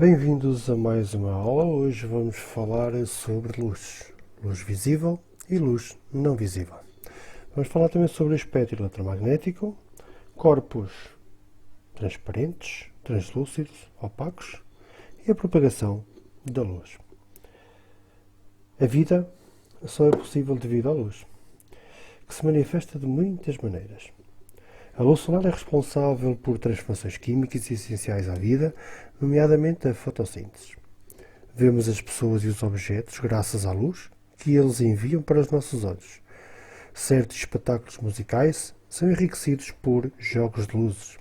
Bem-vindos a mais uma aula. Hoje vamos falar sobre luz, luz visível e luz não visível. Vamos falar também sobre o espectro eletromagnético, corpos transparentes, translúcidos, opacos e a propagação da luz. A vida só é possível devido à luz, que se manifesta de muitas maneiras. A luz solar é responsável por transformações químicas essenciais à vida, nomeadamente a fotossíntese. Vemos as pessoas e os objetos graças à luz que eles enviam para os nossos olhos. Certos espetáculos musicais são enriquecidos por jogos de luzes.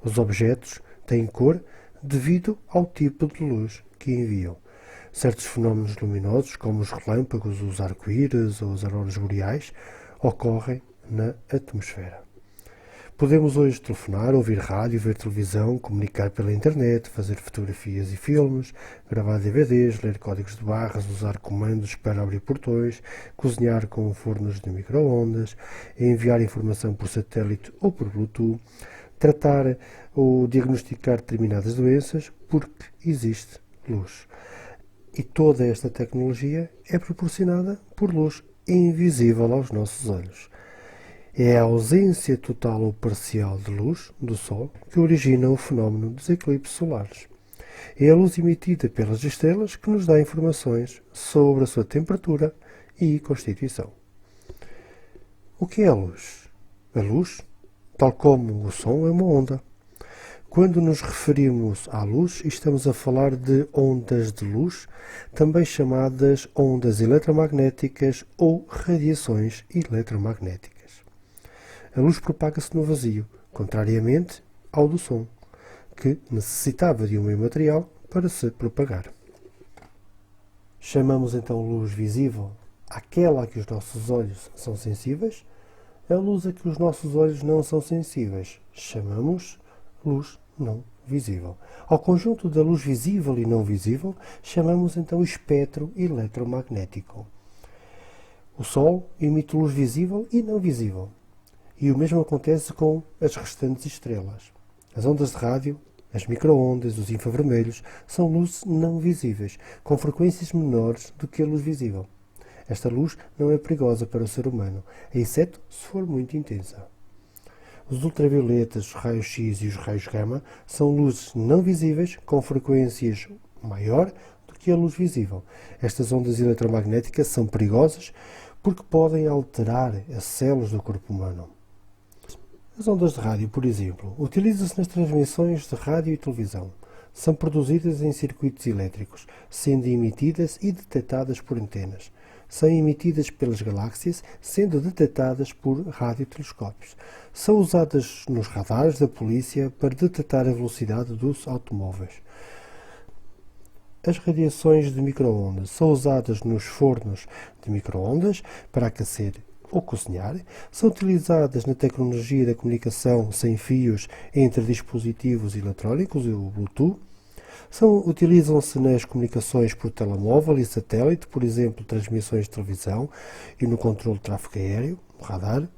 Os objetos têm cor devido ao tipo de luz que enviam. Certos fenómenos luminosos, como os relâmpagos, os arco-íris ou as auroras boreais, ocorrem na atmosfera. Podemos hoje telefonar, ouvir rádio, ver televisão, comunicar pela internet, fazer fotografias e filmes, gravar DVDs, ler códigos de barras, usar comandos para abrir portões, cozinhar com fornos de micro-ondas, enviar informação por satélite ou por Bluetooth, tratar ou diagnosticar determinadas doenças porque existe luz. E toda esta tecnologia é proporcionada por luz invisível aos nossos olhos. É a ausência total ou parcial de luz do Sol que origina o fenómeno dos eclipses solares. É a luz emitida pelas estrelas que nos dá informações sobre a sua temperatura e constituição. O que é a luz? A luz, tal como o som, é uma onda. Quando nos referimos à luz, estamos a falar de ondas de luz, também chamadas ondas eletromagnéticas ou radiações eletromagnéticas. A luz propaga-se no vazio, contrariamente ao do som, que necessitava de um meio material para se propagar. Chamamos então luz visível àquela a que os nossos olhos são sensíveis. A luz a que os nossos olhos não são sensíveis chamamos luz não visível. Ao conjunto da luz visível e não visível chamamos então espectro eletromagnético. O Sol emite luz visível e não visível. E o mesmo acontece com as restantes estrelas. As ondas de rádio, as micro-ondas, os infravermelhos, são luzes não visíveis, com frequências menores do que a luz visível. Esta luz não é perigosa para o ser humano, exceto se for muito intensa. Os ultravioletas, os raios-x e os raios gama são luzes não visíveis com frequências maior do que a luz visível. Estas ondas eletromagnéticas são perigosas porque podem alterar as células do corpo humano. As ondas de rádio, por exemplo, utilizam-se nas transmissões de rádio e televisão. São produzidas em circuitos elétricos, sendo emitidas e detectadas por antenas. São emitidas pelas galáxias, sendo detectadas por radiotelescópios. São usadas nos radares da polícia para detectar a velocidade dos automóveis. As radiações de micro-ondas são usadas nos fornos de micro-ondas para aquecer ou cozinhar, são utilizadas na tecnologia da comunicação sem fios entre dispositivos eletrónicos e o Bluetooth, utilizam-se nas comunicações por telemóvel e satélite, por exemplo, transmissões de televisão e no controle de tráfego aéreo, radar.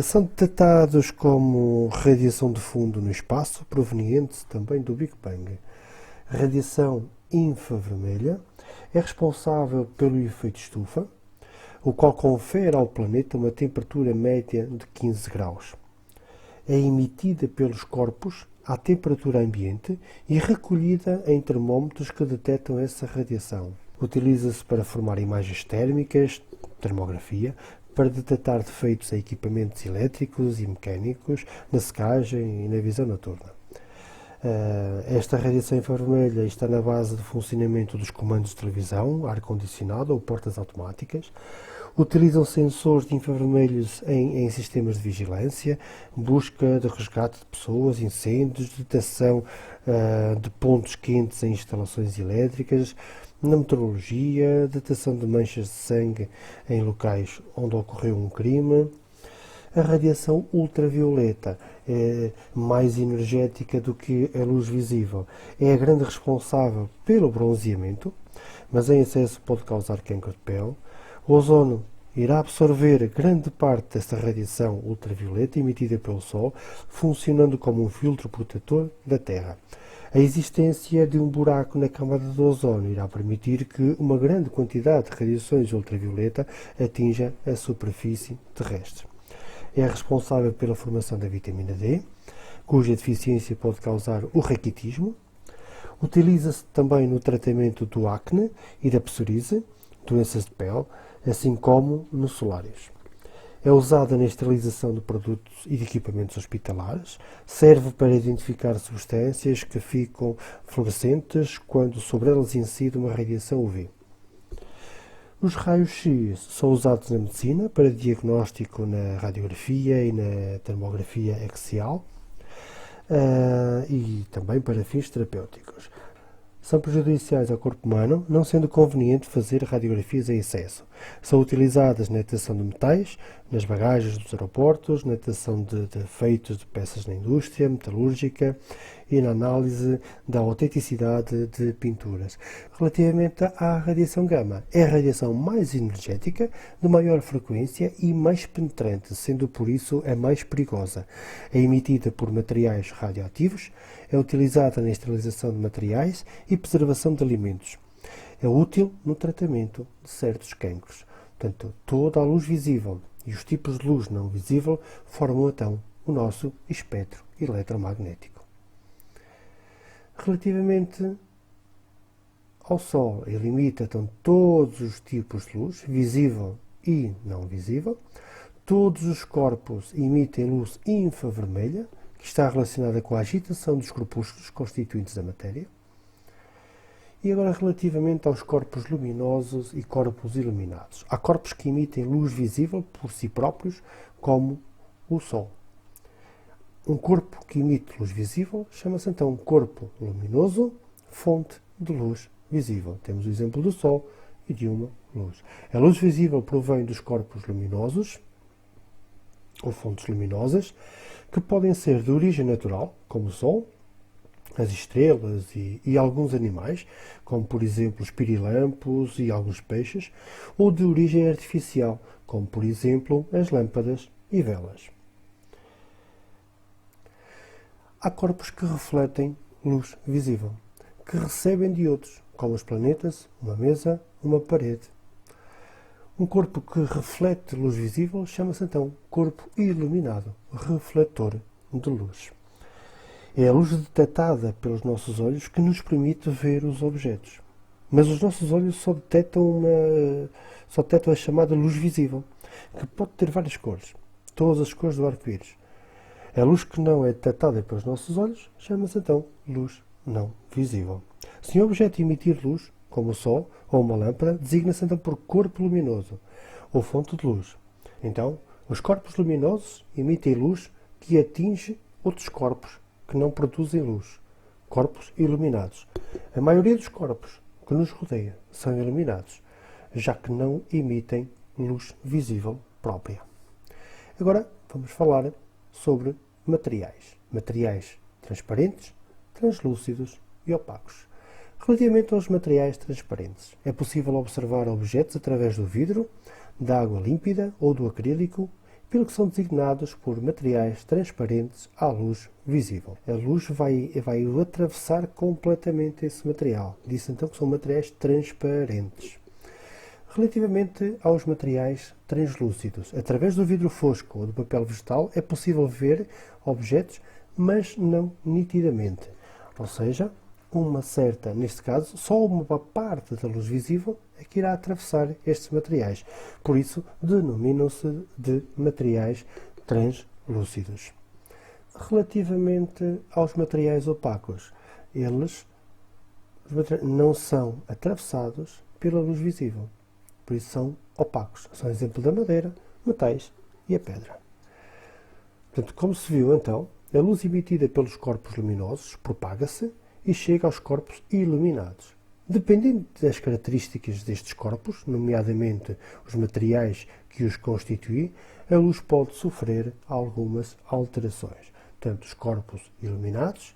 São detectados como radiação de fundo no espaço, proveniente também do Big Bang. A radiação infravermelha é responsável pelo efeito estufa, o qual confere ao planeta uma temperatura média de 15 graus. É emitida pelos corpos à temperatura ambiente e recolhida em termómetros que detectam essa radiação. Utiliza-se para formar imagens térmicas, termografia, para detectar defeitos em equipamentos elétricos e mecânicos, na secagem e na visão noturna. Esta radiação infravermelha está na base do funcionamento dos comandos de televisão, ar-condicionado ou portas automáticas. Utilizam sensores de infravermelhos em sistemas de vigilância, busca de resgate de pessoas, incêndios, detecção de pontos quentes em instalações elétricas, na meteorologia, detecção de manchas de sangue em locais onde ocorreu um crime. A radiação ultravioleta é mais energética do que a luz visível. É a grande responsável pelo bronzeamento, mas em excesso pode causar cancro de pele. O ozono irá absorver grande parte desta radiação ultravioleta emitida pelo Sol, funcionando como um filtro protetor da Terra. A existência de um buraco na camada do ozono irá permitir que uma grande quantidade de radiações ultravioleta atinja a superfície terrestre. É responsável pela formação da vitamina D, cuja deficiência pode causar o raquitismo. Utiliza-se também no tratamento do acne e da psoríase, doenças de pele, assim como nos solários. É usada na esterilização de produtos e de equipamentos hospitalares. Serve para identificar substâncias que ficam fluorescentes quando sobre elas incide uma radiação UV. Os raios-x são usados na medicina para diagnóstico na radiografia e na termografia axial e também para fins terapêuticos. São prejudiciais ao corpo humano, não sendo conveniente fazer radiografias em excesso. São utilizadas na detecção de metais, nas bagagens dos aeroportos, na detecção de defeitos de peças na indústria metalúrgica e na análise da autenticidade de pinturas. Relativamente à radiação gama, é a radiação mais energética, de maior frequência e mais penetrante, sendo por isso a mais perigosa. É emitida por materiais radioativos, é utilizada na esterilização de materiais e preservação de alimentos. É útil no tratamento de certos cancros. Portanto, toda a luz visível e os tipos de luz não visível formam então o nosso espectro eletromagnético. Relativamente ao Sol, ele emite então todos os tipos de luz, visível e não visível. Todos os corpos emitem luz infravermelha, que está relacionada com a agitação dos corpúsculos constituintes da matéria. E agora relativamente aos corpos luminosos e corpos iluminados. Há corpos que emitem luz visível por si próprios, como o Sol. Um corpo que emite luz visível chama-se então corpo luminoso, fonte de luz visível. Temos o exemplo do Sol e de uma luz. A luz visível provém dos corpos luminosos, ou fontes luminosas, que podem ser de origem natural, como o Sol, as estrelas e alguns animais, como por exemplo os pirilampos e alguns peixes, ou de origem artificial, como por exemplo as lâmpadas e velas. Há corpos que refletem luz visível, que recebem de outros, como os planetas, uma mesa, uma parede. Um corpo que reflete luz visível chama-se então corpo iluminado, refletor de luz. É a luz detectada pelos nossos olhos que nos permite ver os objetos. Mas os nossos olhos só detectam a chamada luz visível, que pode ter várias cores, todas as cores do arco-íris. A luz que não é detectada pelos nossos olhos chama-se então luz não visível. Se um objeto emitir luz, como o Sol ou uma lâmpada, designa-se então por corpo luminoso ou fonte de luz. Então, os corpos luminosos emitem luz que atinge outros corpos que não produzem luz, corpos iluminados. A maioria dos corpos que nos rodeia são iluminados, já que não emitem luz visível própria. Agora vamos falar sobre materiais. Materiais transparentes, translúcidos e opacos. Relativamente aos materiais transparentes, é possível observar objetos através do vidro, da água límpida ou do acrílico, pelo que são designados por materiais transparentes à luz visível. A luz vai atravessar completamente esse material. Diz então que são materiais transparentes. Relativamente aos materiais translúcidos, através do vidro fosco ou do papel vegetal é possível ver objetos, mas não nitidamente. Ou seja, neste caso, só uma parte da luz visível é que irá atravessar estes materiais. Por isso, denominam-se de materiais translúcidos. Relativamente aos materiais opacos, eles não são atravessados pela luz visível. Por isso são opacos. São exemplo da madeira, metais e a pedra. Portanto, como se viu então, a luz emitida pelos corpos luminosos propaga-se e chega aos corpos iluminados. Dependendo das características destes corpos, nomeadamente os materiais que os constituem, a luz pode sofrer algumas alterações. Portanto, os corpos iluminados,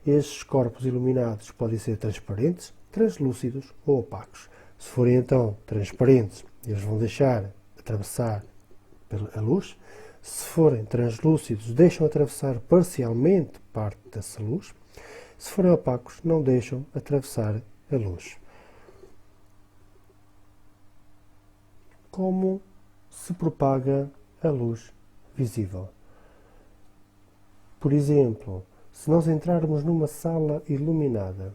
estes corpos iluminados podem ser transparentes, translúcidos ou opacos. Se forem então transparentes, eles vão deixar atravessar a luz. Se forem translúcidos, deixam atravessar parcialmente parte dessa luz. se forem opacos, não deixam atravessar a luz. Como se propaga a luz visível? Por exemplo, se nós entrarmos numa sala iluminada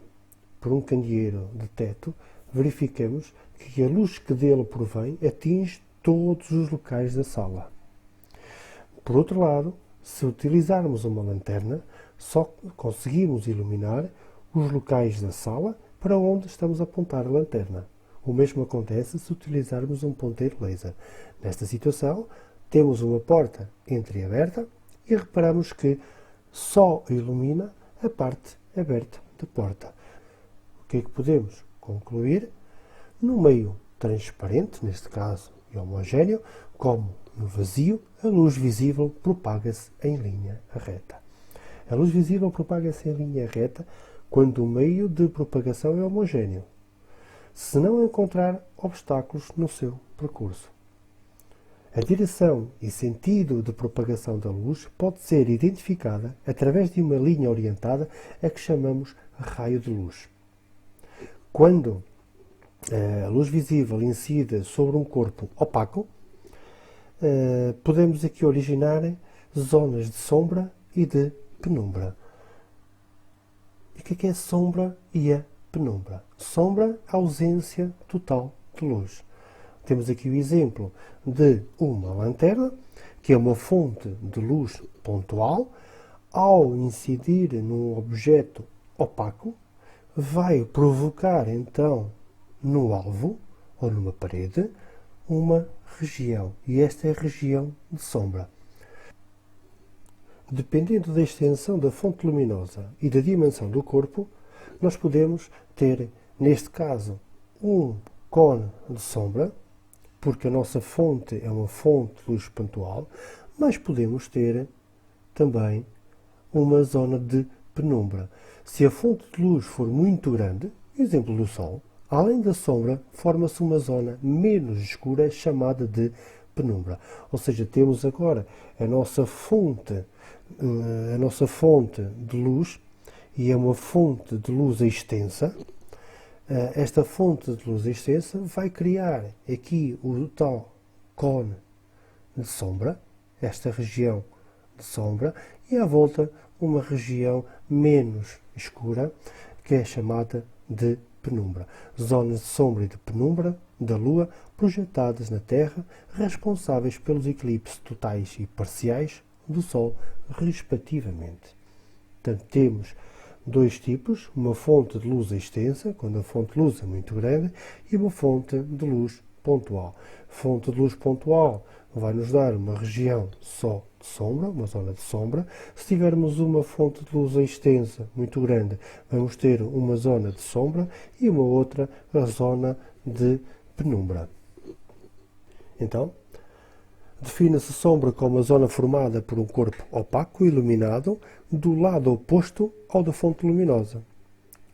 por um candeeiro de teto, verificamos que a luz que dele provém atinge todos os locais da sala. Por outro lado, se utilizarmos uma lanterna, só conseguimos iluminar os locais da sala para onde estamos a apontar a lanterna. O mesmo acontece se utilizarmos um ponteiro laser. Nesta situação, temos uma porta entreaberta e reparamos que só ilumina a parte aberta da porta. O que é que podemos concluir? No meio transparente, neste caso e homogéneo, como no vazio, a luz visível propaga-se em linha reta. A luz visível propaga-se em linha reta quando o meio de propagação é homogéneo, se não encontrar obstáculos no seu percurso. A direção e sentido de propagação da luz pode ser identificada através de uma linha orientada a que chamamos raio de luz. Quando a luz visível incide sobre um corpo opaco, podemos aqui originar zonas de sombra e de penumbra. E o que é a sombra e a penumbra? Sombra, ausência total de luz. Temos aqui o exemplo de uma lanterna, que é uma fonte de luz pontual. Ao incidir num objeto opaco, vai provocar então no alvo ou numa parede uma região, e esta é a região de sombra. Dependendo da extensão da fonte luminosa e da dimensão do corpo, nós podemos ter, neste caso, um cone de sombra, porque a nossa fonte é uma fonte de luz pontual, mas podemos ter também uma zona de penumbra. Se a fonte de luz for muito grande, exemplo do Sol, além da sombra, forma-se uma zona menos escura chamada de penumbra. Ou seja, temos agora a nossa fonte de luz, e é uma fonte de luz extensa. Esta fonte de luz extensa vai criar aqui o tal cone de sombra, esta região de sombra, e à volta uma região menos escura, que é chamada de penumbra. Zonas de sombra e de penumbra da Lua projetadas na Terra, responsáveis pelos eclipses totais e parciais do Sol, respectivamente. Portanto, temos dois tipos: uma fonte de luz extensa, quando a fonte de luz é muito grande, e uma fonte de luz pontual. Fonte de luz pontual vai nos dar uma região só de sombra, uma zona de sombra. Se tivermos uma fonte de luz extensa, muito grande, vamos ter uma zona de sombra e uma outra, a zona de penumbra. Então, define-se sombra como a zona formada por um corpo opaco iluminado do lado oposto ao da fonte luminosa,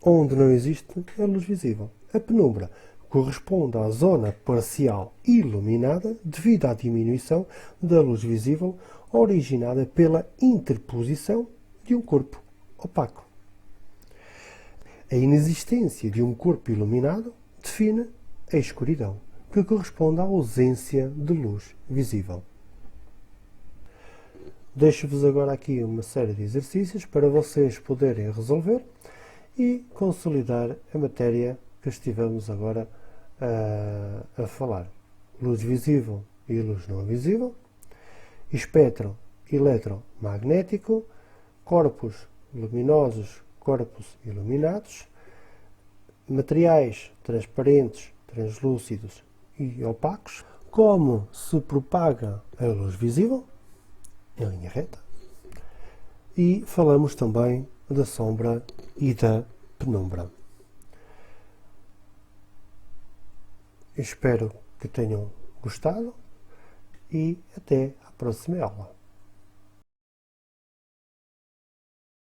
onde não existe a luz visível. A penumbra corresponde à zona parcial iluminada devido à diminuição da luz visível originada pela interposição de um corpo opaco. A inexistência de um corpo iluminado define a escuridão, que corresponde à ausência de luz visível. Deixo-vos agora aqui uma série de exercícios para vocês poderem resolver e consolidar a matéria que estivemos agora a falar. Luz visível e luz não visível, espectro eletromagnético, corpos luminosos, corpos iluminados, materiais transparentes, translúcidos e opacos, como se propaga a luz visível em linha reta, e falamos também da sombra e da penumbra. Espero que tenham gostado e até à próxima aula.